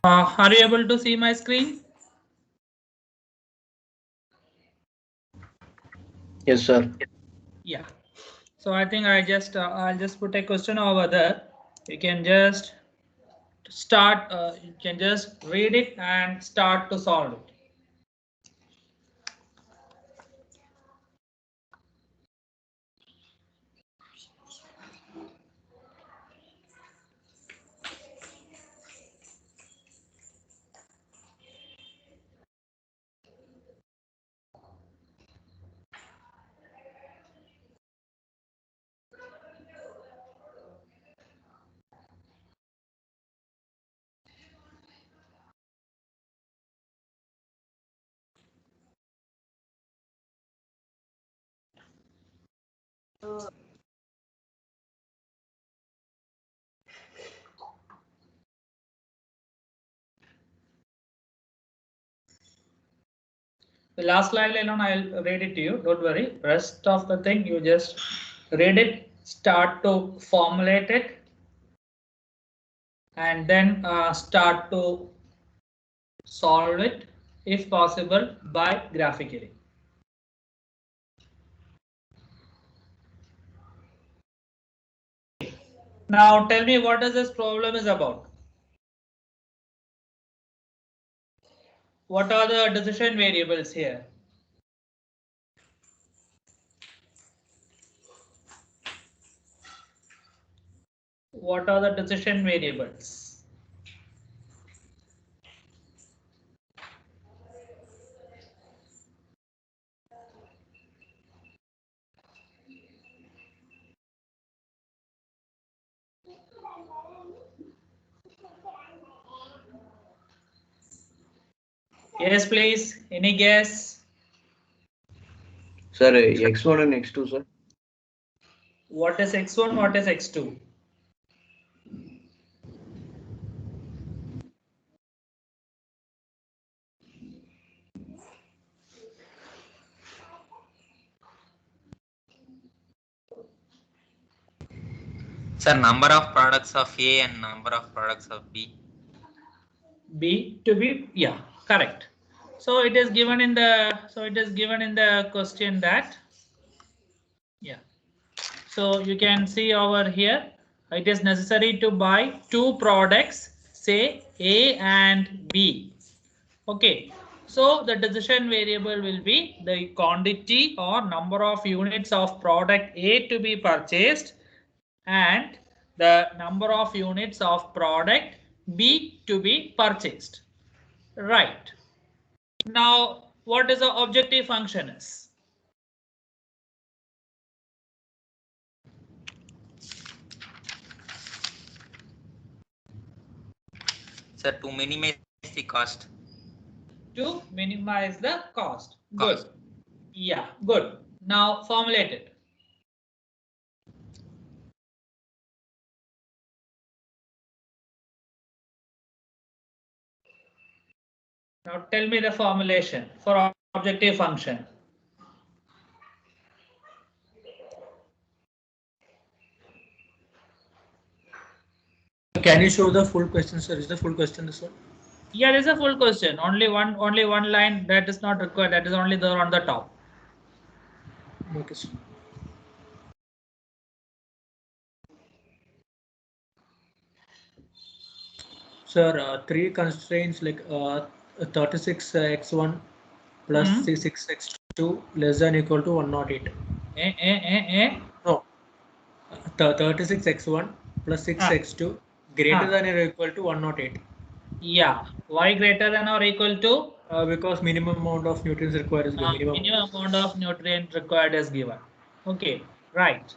Are you able to see my screen? Yes, sir. Yeah. So I think I'll just put a question over there. You can just start. You can just read it and start to solve it. The last slide alone, I'll read it to you. Don't worry. Rest of the thing, you just read it, start to formulate it, and then start to solve it, if possible, by graphically. Now, tell me what is this problem is about. What are the decision variables here? What are the decision variables? Yes, please. Any guess? Sir, X1 and X2, sir. What is X1? What is X2? Sir, number of products of A and number of products of B. B to be, yeah, correct. So it is given in the question that, yeah. So you can see over here, it is necessary to buy two products, say A and B. Okay. So the decision variable will be the quantity or number of units of product A to be purchased and the number of units of product B to be purchased. Right. Now, what is the objective function is? Sir, to minimize the cost. To minimize the cost. Good. Yeah, good. Now formulate it. Now tell me the formulation for objective function. Can you show the full question, sir? Is the full question this one? Yeah, there is a full question. Only one line that is not required. That is only there on the top. Okay, sir. Sir, three constraints like 36x1 plus 6x2 less than equal to 108. No, 36x1 plus 6x2 greater than or equal to 108. Yeah. Why greater than or equal to? Because minimum amount of nutrients required is given. Minimum amount of nutrient required is given. Okay. Right.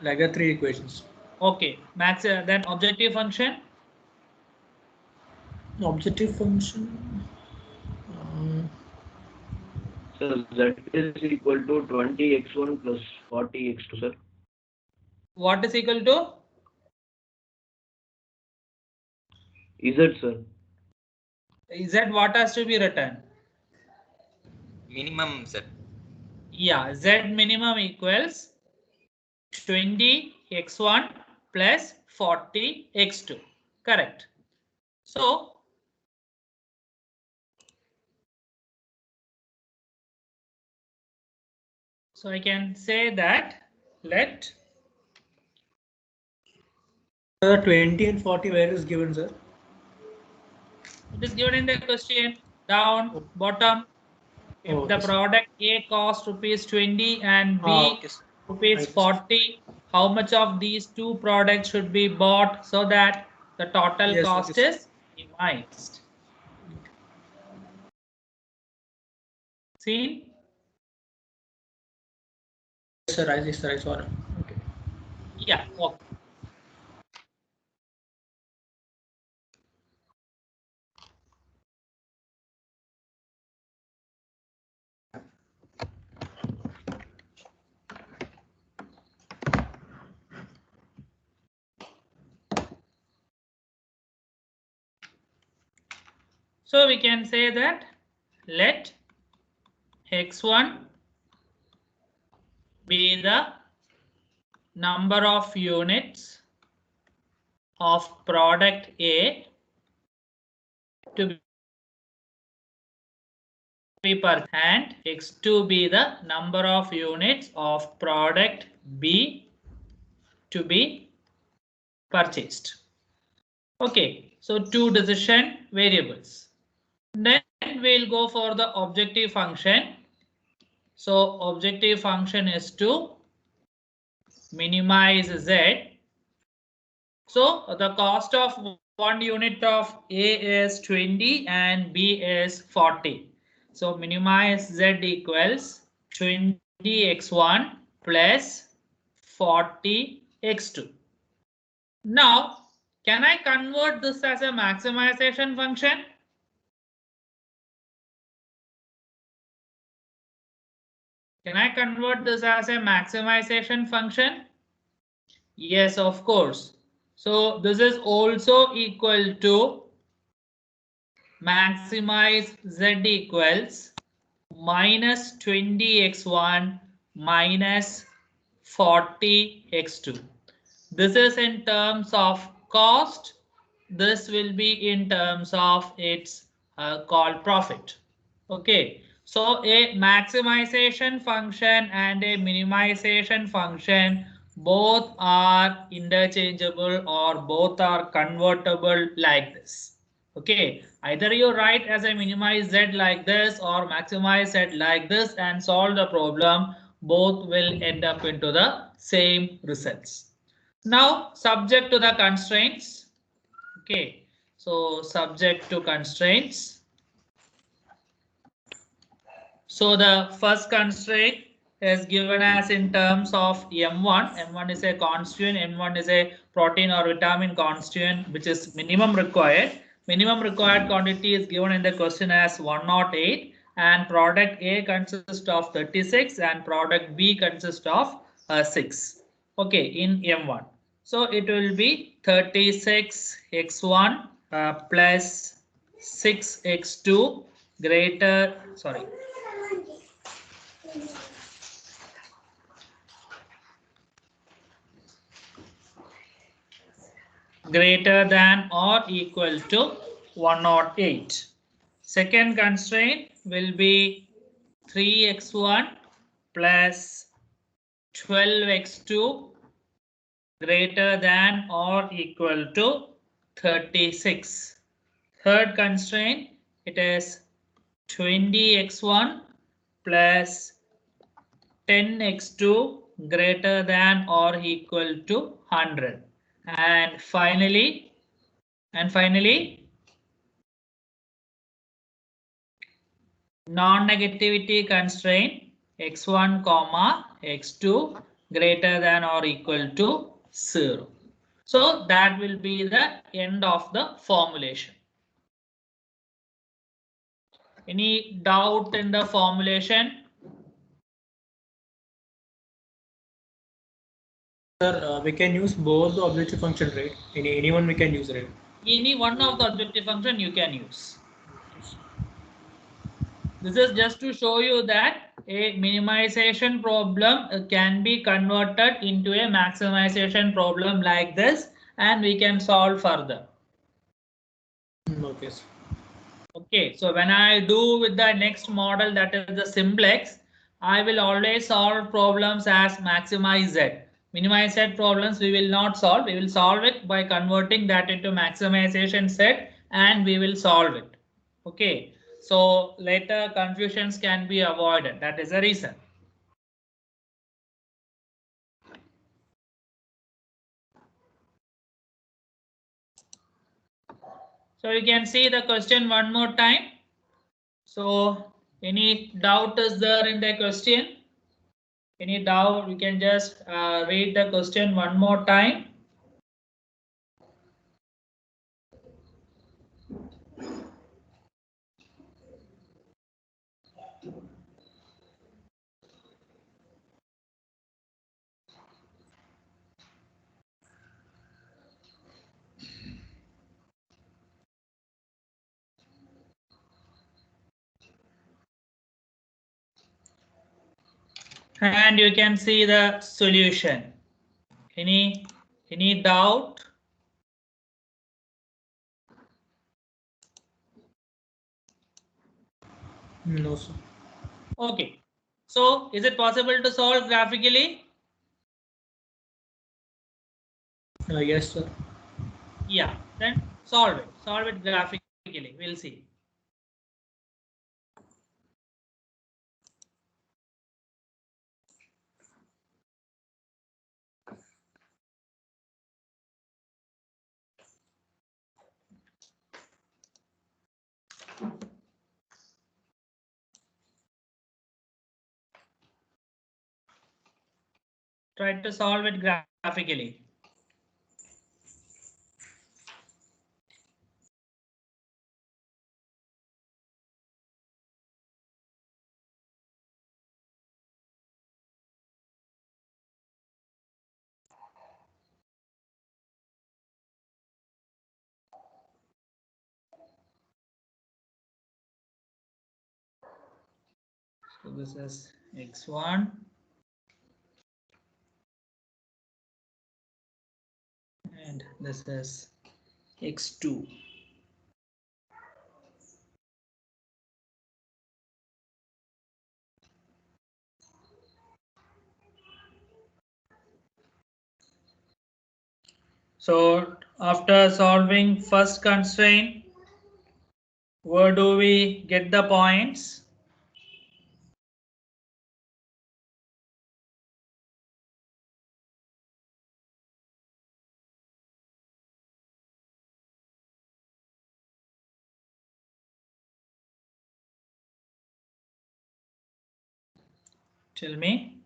Like the three equations. Okay. Max. Then objective function. Objective function. So that is equal to 20x1 plus 40x2, sir. What is equal to? Z, sir. Z what has to be written? Minimum Z. Yeah, Z minimum equals 20x1 plus 40x2. Correct. So So I can say that let 20 and 40 where is given, sir? it is given in the question down bottom. If Oh, the okay. product A cost rupees 20 and B Okay. rupees 40, how much of these two products should be bought so that the total Yes, okay, cost sir. is minimized? See? Yes, sir. Yes, sir. I saw it. Okay. Yeah, okay. So we can say that let x1 be the number of units of product A to be per and x2 be the number of units of product B to be purchased. Okay, so two decision variables. Then we'll go for the objective function. So objective function is to minimize Z. So the cost of one unit of A is 20 and B is 40. So minimize Z equals 20x1 plus 40x2. Now, can I convert this as a maximization function? Can I convert this as a maximization function? Yes, of course. So this is also equal to maximize Z equals minus 20x1 minus 40x2. This is in terms of cost. This will be in terms of its called profit. Okay, so a maximization function and a minimization function both are interchangeable or both are convertible like this. Okay, either you write as a minimize Z like this or maximize Z like this and solve the problem, both will end up into the same results. Now subject to the constraints. Okay, so subject to constraints. So the first constraint is given as in terms of M1. M1 is a constituent, M1 is a protein or vitamin constituent which is minimum required. Minimum required quantity is given in the question as 108 and product A consists of 36 and product B consists of 6. Okay, in M1. So it will be 36x1 plus 6x2 greater than or equal to 108. Second constraint will be 3x1 plus 12x2 greater than or equal to 36. Third constraint, it is 20x1 plus 10x2 greater than or equal to 100. And finally, non-negativity constraint x1 comma x2 greater than or equal to 0. So that will be the end of the formulation. Any doubt in the formulation? Sir, we can use both the objective function, right? Anyone we can use, right? Any one of the objective function you can use. This is just to show you that a minimization problem can be converted into a maximization problem like this and we can solve further. Okay, sir. Okay, so when I do with the next model, that is the simplex, I will always solve problems as maximize Z. Minimize Z problems we will not solve. We will solve it by converting that into maximization set and we will solve it. Okay. So later confusions can be avoided. That is the reason. So you can see the question one more time. So any doubt is there in the question? Any doubt? You can just read the question one more time. And you can see the solution. Any doubt? No, sir. Okay. So is it possible to solve graphically? Yes, sir. Yeah. Then solve it. Solve it graphically. We'll see. Try to solve it graphically. So this is x1 and this is x2. So after solving first constraint, where do we get the points? Tell me.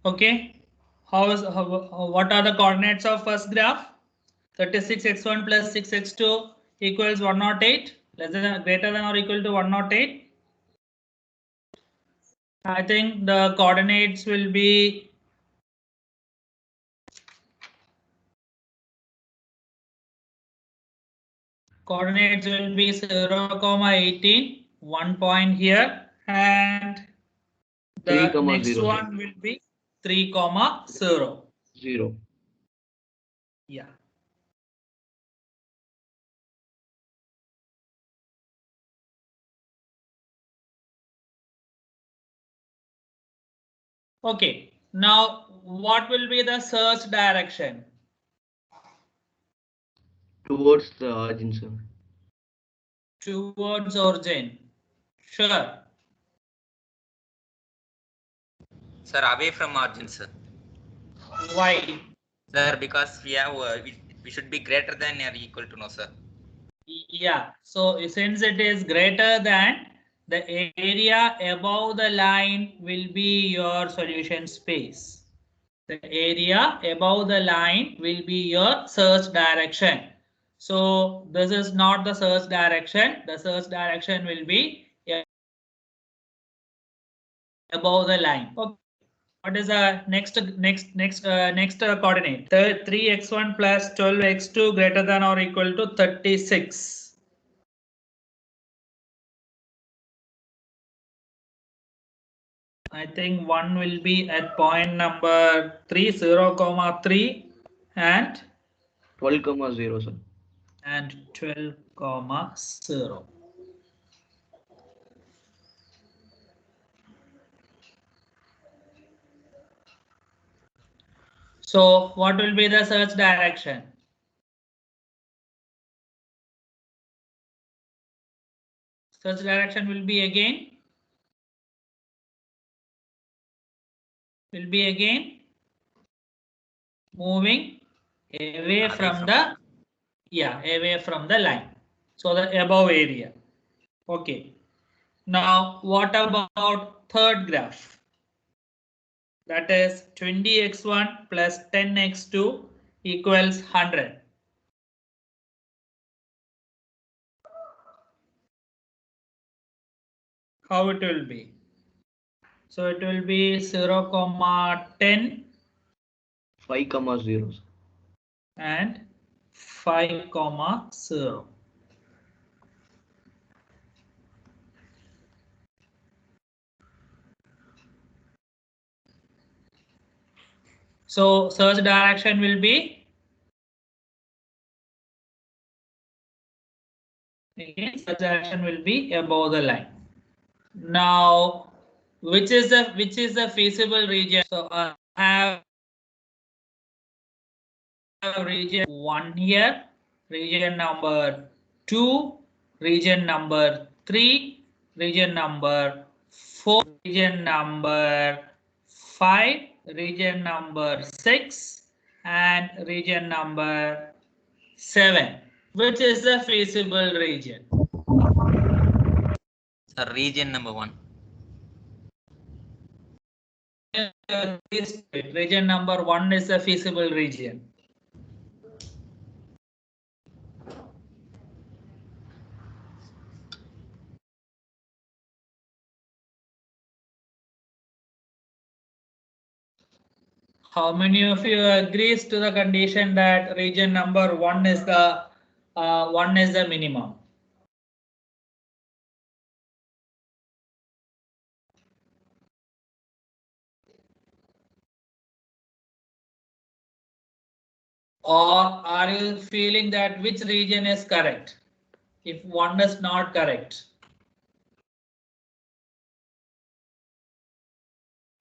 Okay. What are the coordinates of first graph? 36x1 plus 6x2 equals 108, less than greater than or equal to 108. I think the coordinates will be coordinates will be 0, 18, 1 point here, and the 3, next 0, one will be 3, 0. 0. Yeah. Okay. Now, what will be the search direction? Towards the origin, sir. Towards origin. Sure. Sir, away from origin, sir. Why? Sir, because we have we should be greater than or equal to no, sir. Yeah, so since it is greater than, the area above the line will be your solution space. The area above the line will be your search direction. So this is not the search direction. The search direction will be above the line. Okay. What is the next coordinate? 3x1 plus 12x2 greater than or equal to 36. I think one will be at point number 3, 0,3 and 12,0, sir. And 12,0. So what will be the search direction? Search direction will be again moving away from the away from the line. So the above area. Okay. Now what about third graph? That is 20x1 plus 10x2 equals 100. How it will be? So it will be 0, 10 5,0, and 5, 0. So search direction will be again search direction will be above the line. Now which is the feasible region? So I have region 1 here, region number 2, region number 3, region number 4, region number 5, region number 6, and region number 7. Which is the feasible region? Sir, region number 1. Region number 1 is the feasible region. How many of you agrees to the condition that region number 1 is the minimum? Or are you feeling that which region is correct if one is not correct?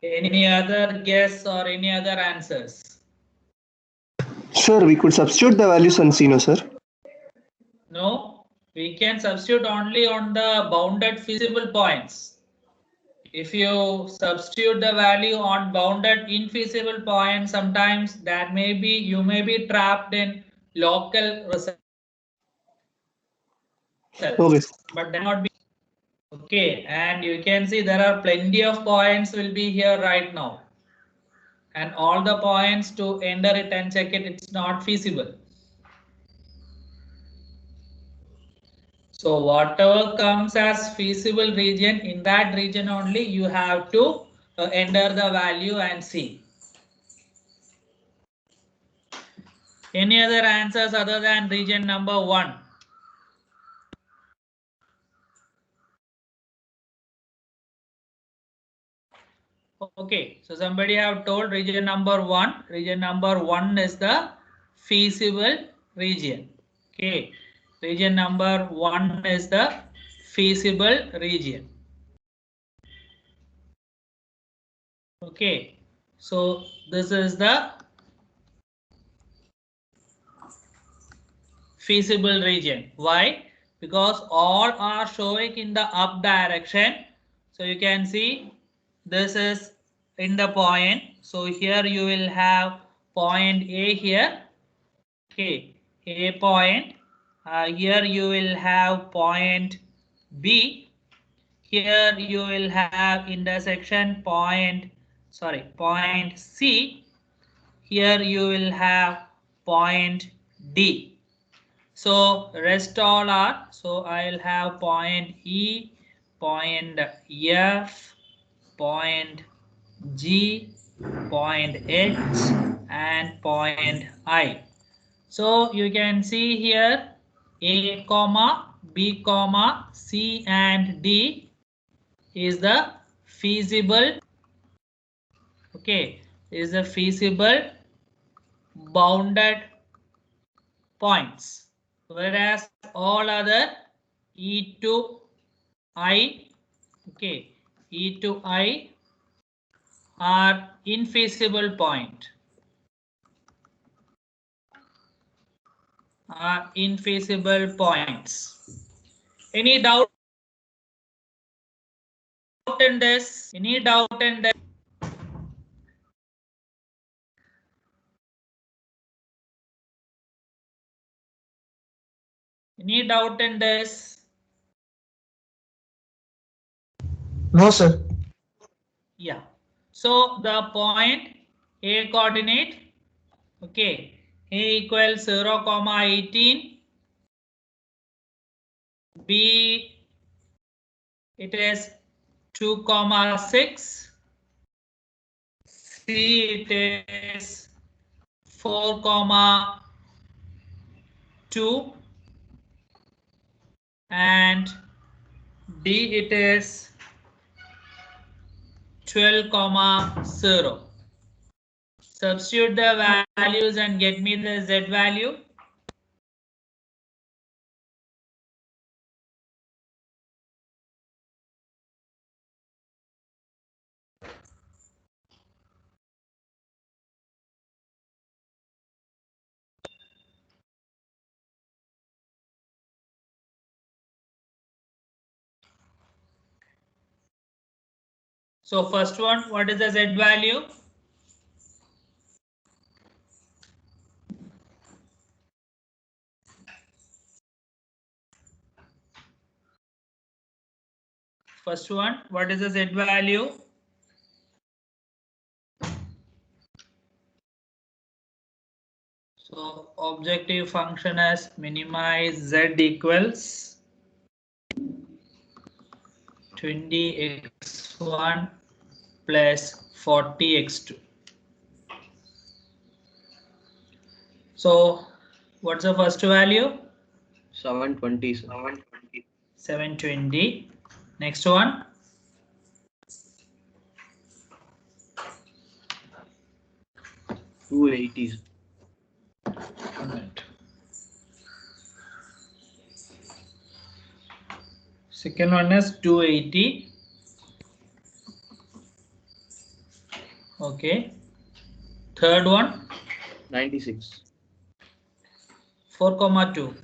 Any other guess or any other answers? Sir, we could substitute the values on Sino, sir. No, we can substitute only on the bounded feasible points. If you substitute the value on bounded infeasible points, sometimes that may be you may be trapped in local results. Okay. But that not be okay. And you can see there are plenty of points will be here right now. And all the points to enter it and check it, it's not feasible. So whatever comes as feasible region, in that region only you have to enter the value and see. Any other answers other than region number 1? Okay, so somebody have told region number 1. Region number 1 is the feasible region. Okay, region number 1 is the feasible region. Okay, so this is the feasible region. Why? Because all are showing in the up direction. So you can see this is in the point. So here you will have point A here. Okay, A point, Here you will have point B. Here you will have intersection point C. Here you will have point D. So rest all are, so I will have point E, point F, point G, point H and point I. So you can see here A comma B comma C and D is the feasible, okay, is the feasible bounded points, whereas all other E to I, okay, E to I are infeasible point, are infeasible points. Any doubt in this? Any doubt in this? Any doubt in this? No, sir. Yeah. So the point A coordinate, okay, A equals 0, 18, B it is 2, 6, C it is 4, 2 and D it is 12, 0. Substitute the values and get me the Z value. So first one, what is the Z value? First one, what is the Z value? So objective function is minimize Z equals 20x1 plus 40x2. So what's the first value? 720, sir. 720. Next one. 280, sir. Second one is 280. Okay. Third one 96. 4, 2.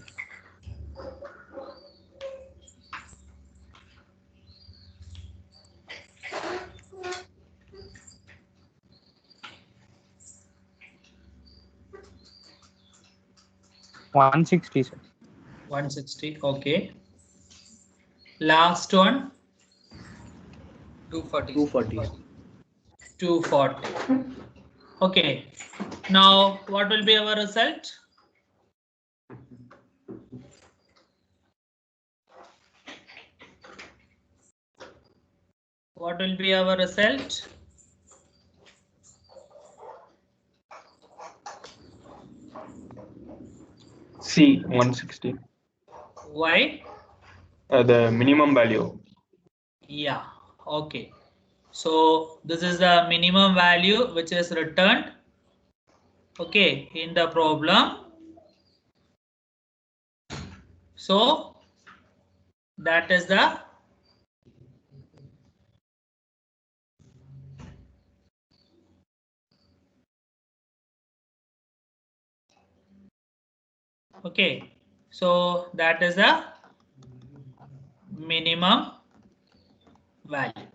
160, sir. 160. Okay. Last one 240. 240. 240. Okay. Now what will be our result? What will be our result? C 160. Why? The minimum value. Yeah. Okay. So this is the minimum value which is returned. Okay, in the problem. So that is the okay. So that is the minimum value.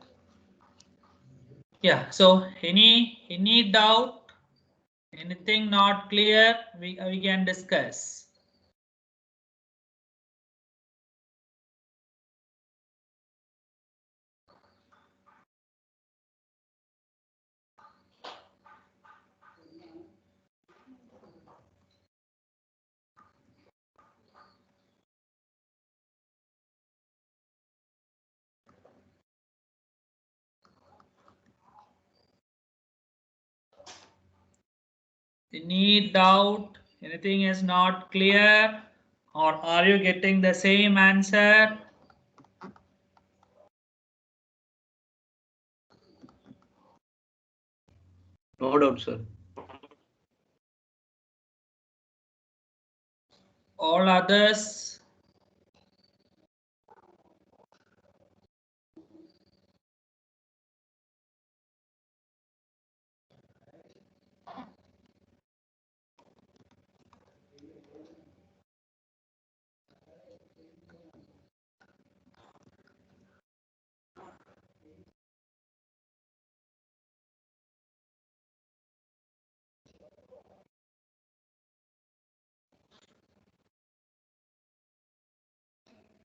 Yeah. So any doubt, anything not clear, we can discuss. Any doubt? Anything is not clear? Or are you getting the same answer? No doubt, sir. All others?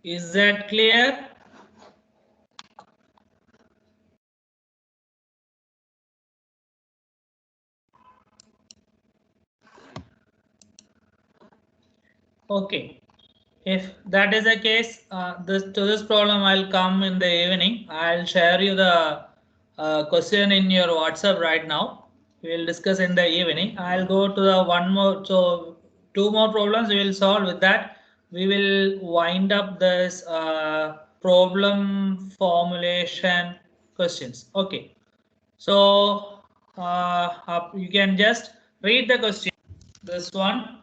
Is that clear? Okay. If that is the case, to this problem I'll come in the evening. I'll share you the question in your WhatsApp right now. We will discuss in the evening. I'll go to the one more. So two more problems we will solve. With that, we will wind up this problem formulation questions. Okay. So you can just read the question. This one.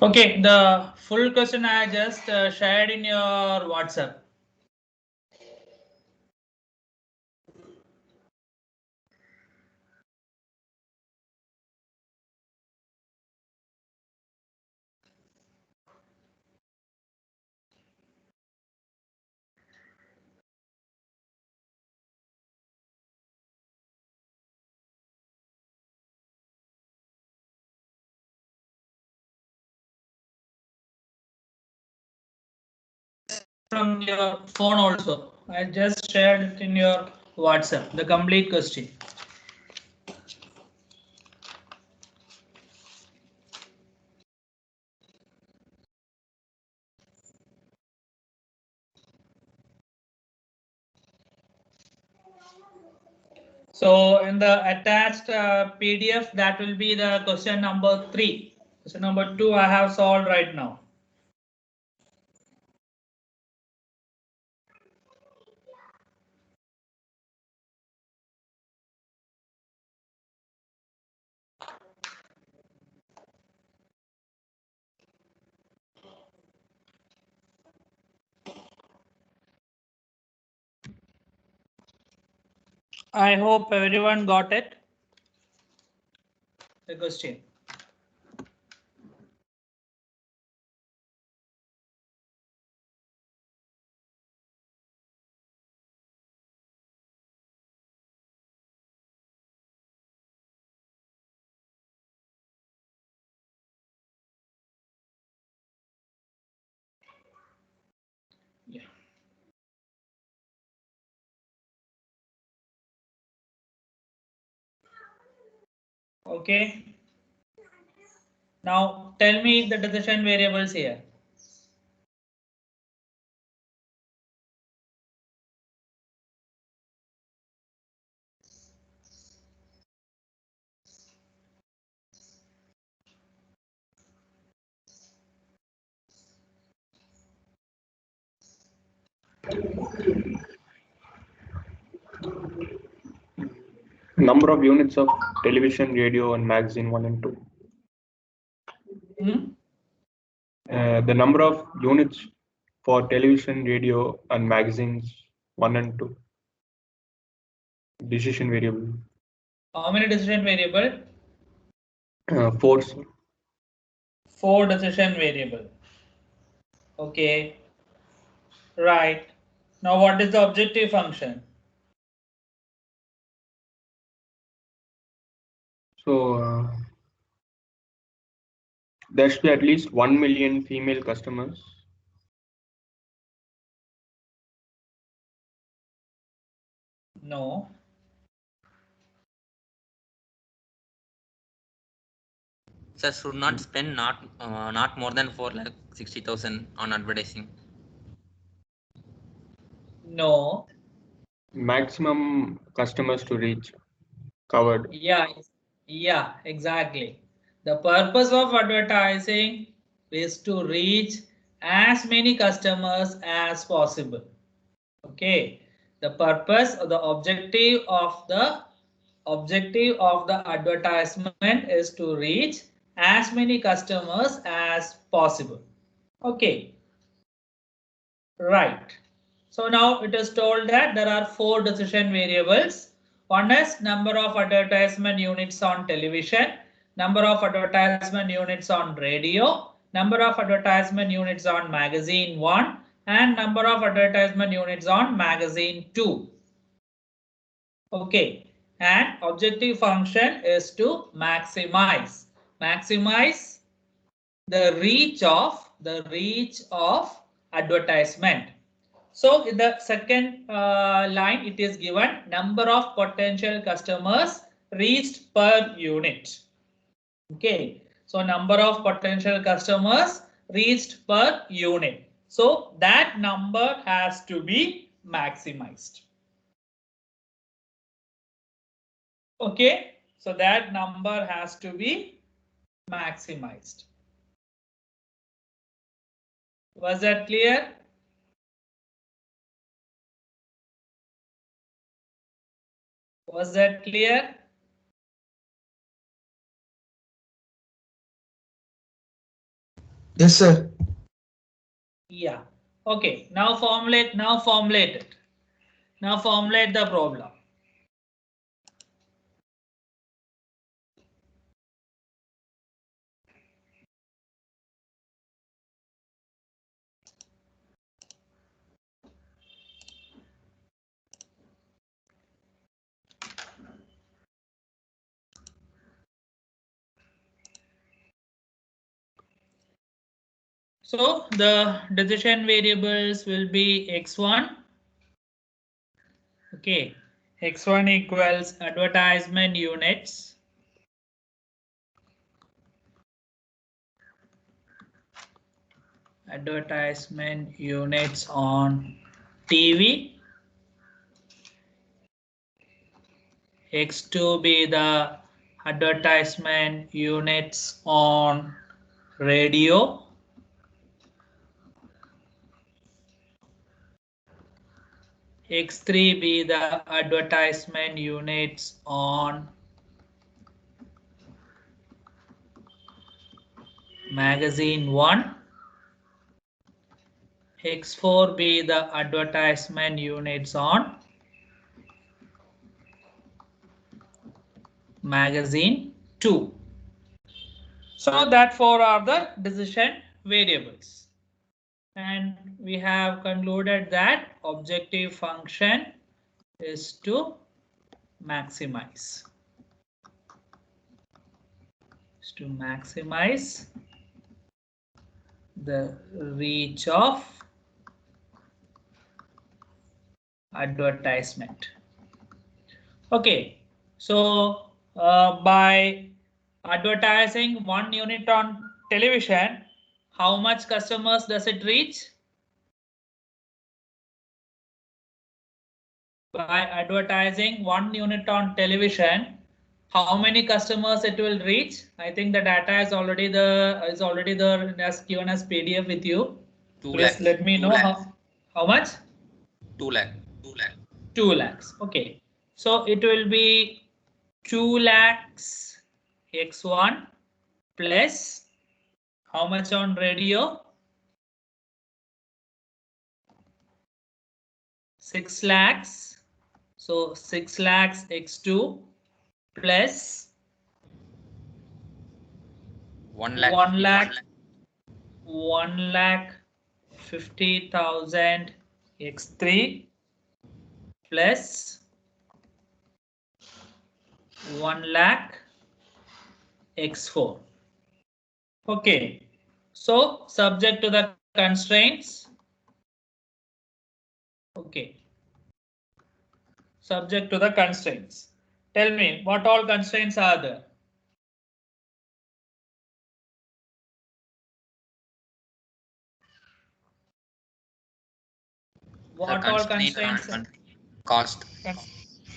Okay, the full question I just shared in your WhatsApp. From your phone also. I just shared it in your WhatsApp, the complete question. So in the attached PDF, that will be the question number 3. Question number 2 I have solved right now. I hope everyone got it. The question. Yeah. Okay. Now tell me the decision variables here. Number of units of television, radio, and magazine 1 and 2. The number of units for television, radio, and magazines 1 and 2. Decision variable. How many decision variable? 4, sir. 4 decision variable. Okay. Right. Now what is the objective function? So there should be at least 1 million female customers. No. Sir, should not spend not more than 4,60,000 on advertising. No. Maximum customers to reach covered. Yeah, exactly. The purpose of advertising is to reach as many customers as possible. Okay. The purpose or the objective of the advertisement is to reach as many customers as possible. Okay. Right. So now it is told that there are 4 decision variables. One is number of advertisement units on television, number of advertisement units on radio, number of advertisement units on magazine 1, and number of advertisement units on magazine 2. Okay. And objective function is to maximize the reach of advertisement. So in the second line, it is given number of potential customers reached per unit. Okay. So number of potential customers reached per unit. So that number has to be maximized. Okay. So that number has to be maximized. Was that clear? Was that clear? Yes, sir. Yeah. Okay. Now formulate it. Now formulate the problem. So the decision variables will be x1. Okay, x1 equals advertisement units. Advertisement units on TV. X2 be the advertisement units on radio. X3 be the advertisement units on magazine 1. X4 be the advertisement units on magazine 2. So that 4 are the decision variables. And we have concluded that objective function is to maximize. The reach of advertisement. Okay, so by Advertising 1 unit on television, how much customers does it reach? By advertising 1 unit on television, how many customers it will reach? I think the data is already there as given as PDF with you. 2 Please lakhs. let me know how much? 2 lakh. 2 lakhs. Okay. So it will be 2 lakhs x1 plus how much on radio? 6 lakhs. So 6 lakhs x2 plus 1 lakh. 1 lakh 50,000 x3 plus 1 lakh x4. Okay. So subject to the constraints. Okay. Subject to the constraints. Tell me what all constraints are there? What all constraints? On cost.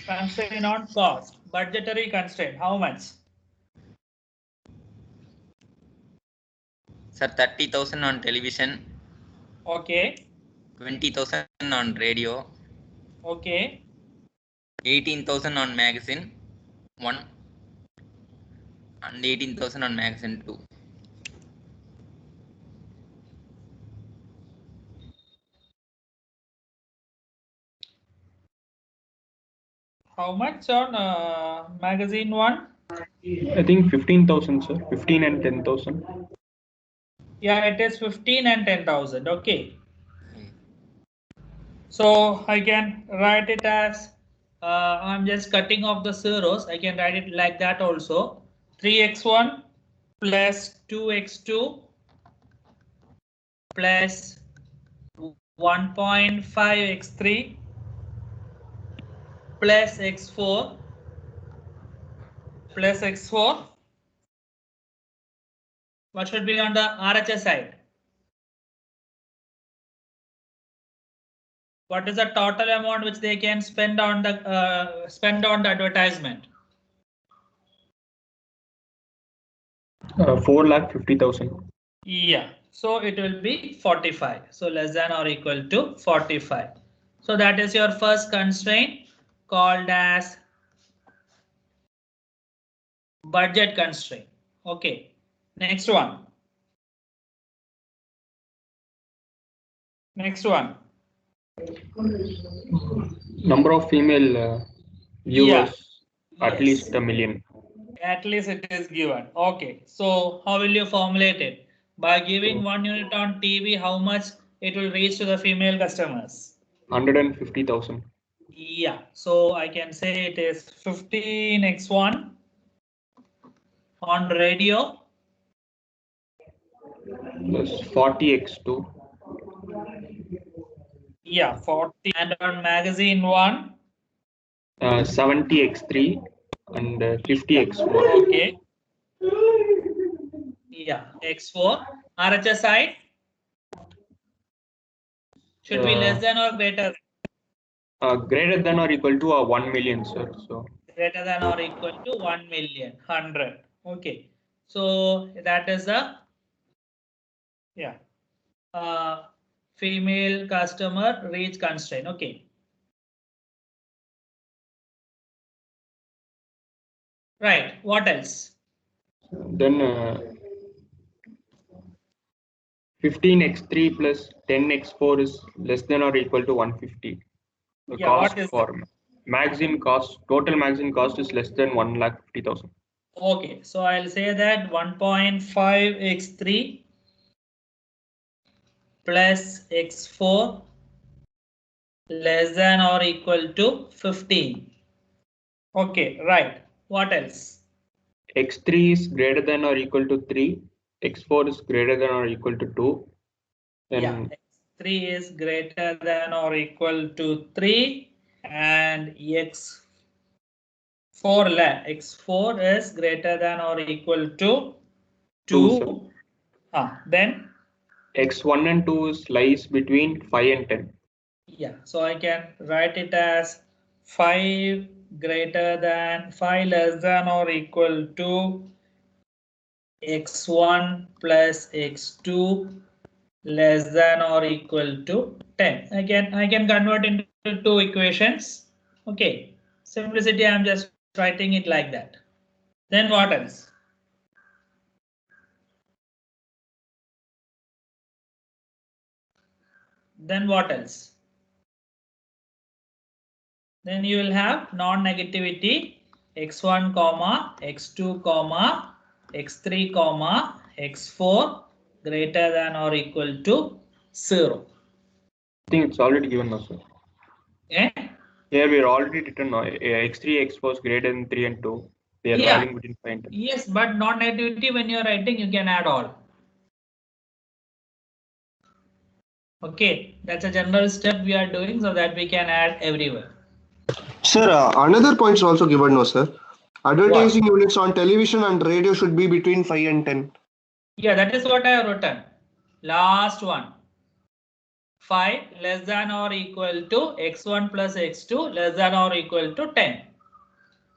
Constraint on cost. Budgetary constraint. How much? Sir, 30,000 on television. Okay. 20,000 on radio. Okay. 18,000 on magazine 1 and 18,000 on magazine 2. How much on magazine 1? I think 15,000, sir. 15 and 10,000. Yeah, it is 15 and 10,000. Okay. So I can write it as I'm just cutting off the zeros. I can write it like that also. 3x1 plus 2x2 plus 1.5x3 plus x4 plus x4. What should be on the RHS side? What is the total amount which they can spend on the advertisement? 4,50,000. Yeah, so it will be 45. So less than or equal to 45. So that is your first constraint called as budget constraint. Okay, next one. Next one. Number of female viewers, at Yes. least 1 million. At least it is given. Okay, so how will you formulate it? By giving 1 unit on TV, how much it will reach to the female customers? 150,000. Yeah, so I can say it is 15x1 on radio Plus 40x2. Yeah, 40 and on magazine 1. 70x3 and 50x4. Okay. Yeah, x4. RHS side should be less than or greater. Greater than or equal to 1 million, sir. So Greater than or equal to 1 million, 100. Okay. So that is the female customer reach constraint. Okay. Right. What else? then 15x3 plus 10x4 is less than or equal to 150. The Yeah, what cost is for magazine cost, total magazine cost is less than 1,50,000. Okay, so I'll say that 1.5x3 plus x4 less than or equal to 15. Okay, right. What else? x3 is greater than or equal to 3. x4 is greater than or equal to 2. Then Yeah, x3 is greater than or equal to 3 and x4 4 x4 is greater than or equal to 2, 2. Then x1 and 2 lies between 5 and 10. yeah, so I can write it as 5 greater than 5 less than or equal to x1 plus x2 less than or equal to 10. Again, I can convert into two equations. Okay, simplicity, I'm just writing it like that. Then what else? Then what else? Then you will have non-negativity x1 comma x2 comma x3 comma x4 greater than or equal to 0. I think it's already given now, sir. Okay. Here we are already written now. X3, x4 is greater than 3 and 2. They are Yeah. varying between 5 and 10. Yes, but non-negativity when you are writing, you can add all. Okay, that's a general step we are doing so that we can add everywhere. Sir, another point is also given now, sir. Advertising units on television and radio should be between 5 and 10. Yeah, that is what I have written. Last one. 5 less than or equal to x1 plus x2 less than or equal to 10.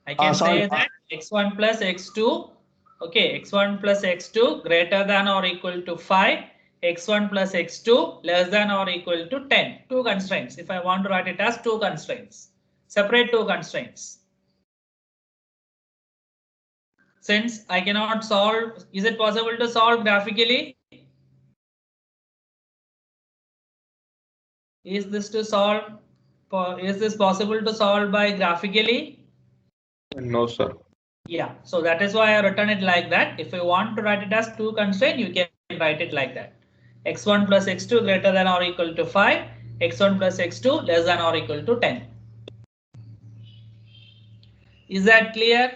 I can say that x1 plus x2, okay, x1 plus x2 greater than or equal to 5, x1 plus x2 less than or equal to 10. Two constraints. If I want to write it as two constraints, separate two constraints. Since I cannot solve, is it possible to solve graphically? Is this possible to solve by graphically? No, sir. Yeah, so that is why I written it like that. If you want to write it as two constraint, you can write it like that. x1 plus x2 greater than or equal to 5, x1 plus x2 less than or equal to 10. Is that clear?